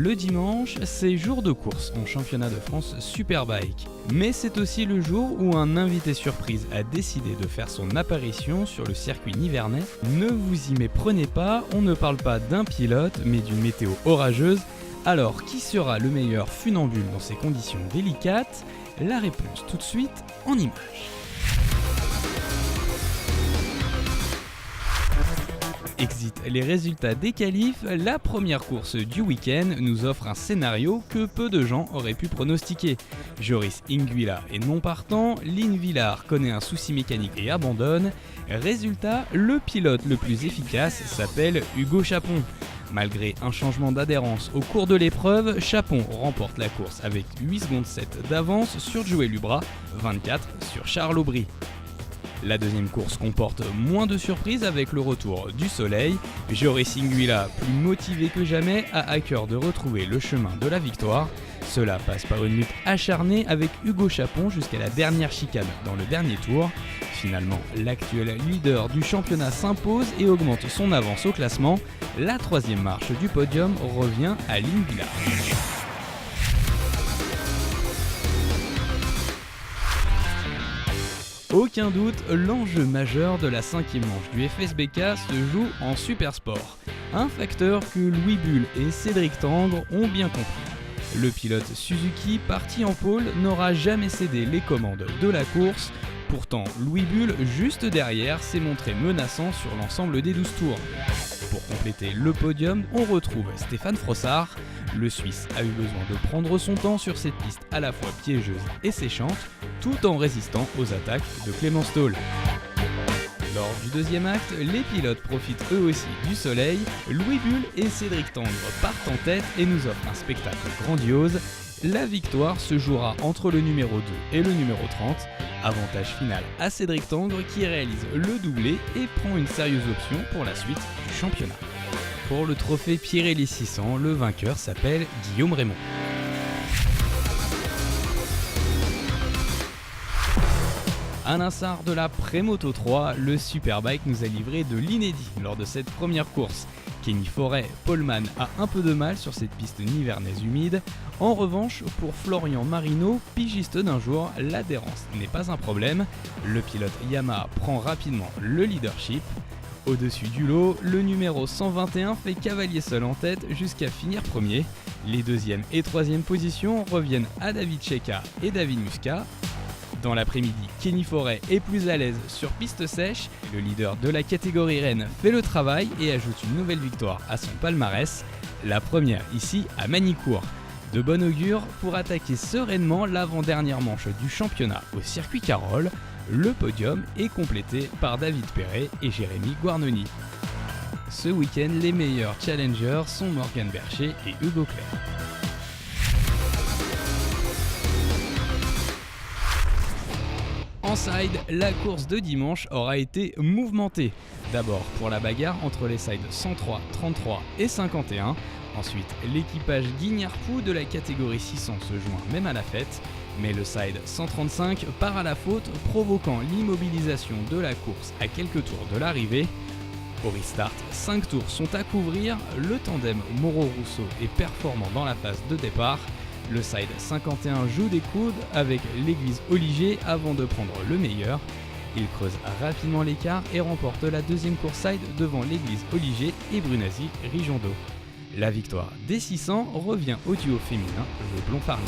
Le dimanche, c'est jour de course en championnat de France Superbike. Mais c'est aussi le jour où un invité surprise a décidé de faire son apparition sur le circuit nivernais. Ne vous y méprenez pas, on ne parle pas d'un pilote, mais d'une météo orageuse. Alors, qui sera le meilleur funambule dans ces conditions délicates? La réponse tout de suite en images. Exit les résultats des qualifs, la première course du week-end nous offre un scénario que peu de gens auraient pu pronostiquer. Joris Ingvila est non partant, Lynn Villard connaît un souci mécanique et abandonne. Résultat, le pilote le plus efficace s'appelle Hugo Chapon. Malgré un changement d'adhérence au cours de l'épreuve, Chapon remporte la course avec 8 secondes 7 d'avance sur Joey Lubra, 24 sur Charles Aubry. La deuxième course comporte moins de surprises avec le retour du soleil. Joris Ingvila, plus motivé que jamais, a à cœur de retrouver le chemin de la victoire. Cela passe par une lutte acharnée avec Hugo Chapon jusqu'à la dernière chicane dans le dernier tour. Finalement, l'actuel leader du championnat s'impose et augmente son avance au classement. La troisième marche du podium revient à Lynn Villard. Aucun doute, l'enjeu majeur de la cinquième manche du FSBK se joue en Supersport. Un facteur que Louis Bull et Cédric Tangre ont bien compris. Le pilote Suzuki, parti en pôle, n'aura jamais cédé les commandes de la course. Pourtant, Louis Bull, juste derrière, s'est montré menaçant sur l'ensemble des 12 tours. Pour compléter le podium, on retrouve Stéphane Frossard. Le Suisse a eu besoin de prendre son temps sur cette piste à la fois piégeuse et séchante, tout en résistant aux attaques de Clément Stoll. Lors du deuxième acte, les pilotes profitent eux aussi du soleil. Louis Bull et Cédric Tangre partent en tête et nous offrent un spectacle grandiose. La victoire se jouera entre le numéro 2 et le numéro 30. Avantage final à Cédric Tangre qui réalise le doublé et prend une sérieuse option pour la suite du championnat. Pour le trophée Pirelli 600, le vainqueur s'appelle Guillaume Raymond. À l'instar de la Prémoto 3, le Superbike nous a livré de l'inédit lors de cette première course. Kenny Forêt, Poleman a un peu de mal sur cette piste nivernaise humide. En revanche, pour Florian Marino, pigiste d'un jour, l'adhérence n'est pas un problème. Le pilote Yamaha prend rapidement le leadership. Au-dessus du lot, le numéro 121 fait cavalier seul en tête jusqu'à finir premier. Les deuxième et troisième positions reviennent à David Cheika et David Muscat. Dans l'après-midi, Kenny Forêt est plus à l'aise sur piste sèche. Le leader de la catégorie Rennes fait le travail et ajoute une nouvelle victoire à son palmarès. La première ici à Magny-Cours. De bon augure pour attaquer sereinement l'avant-dernière manche du championnat au circuit Carole. Le podium est complété par David Perret et Jérémy Guarnoni. Ce week-end, les meilleurs challengers sont Morgan Bercher et Hugo Claire. En side, la course de dimanche aura été mouvementée. D'abord pour la bagarre entre les sides 103, 33 et 51. Ensuite, l'équipage Guignard-Pou de la catégorie 600 se joint même à la fête. Mais le side 135 part à la faute, provoquant l'immobilisation de la course à quelques tours de l'arrivée. Au restart, 5 tours sont à couvrir, le tandem Moreau-Rousseau est performant dans la phase de départ. Le side 51 joue des coudes avec l'église Oliger avant de prendre le meilleur. Il creuse rapidement l'écart et remporte la deuxième course side devant l'église Oliger et Brunasi Rijondo. La victoire des 600 revient au duo féminin, le Blond Farnier.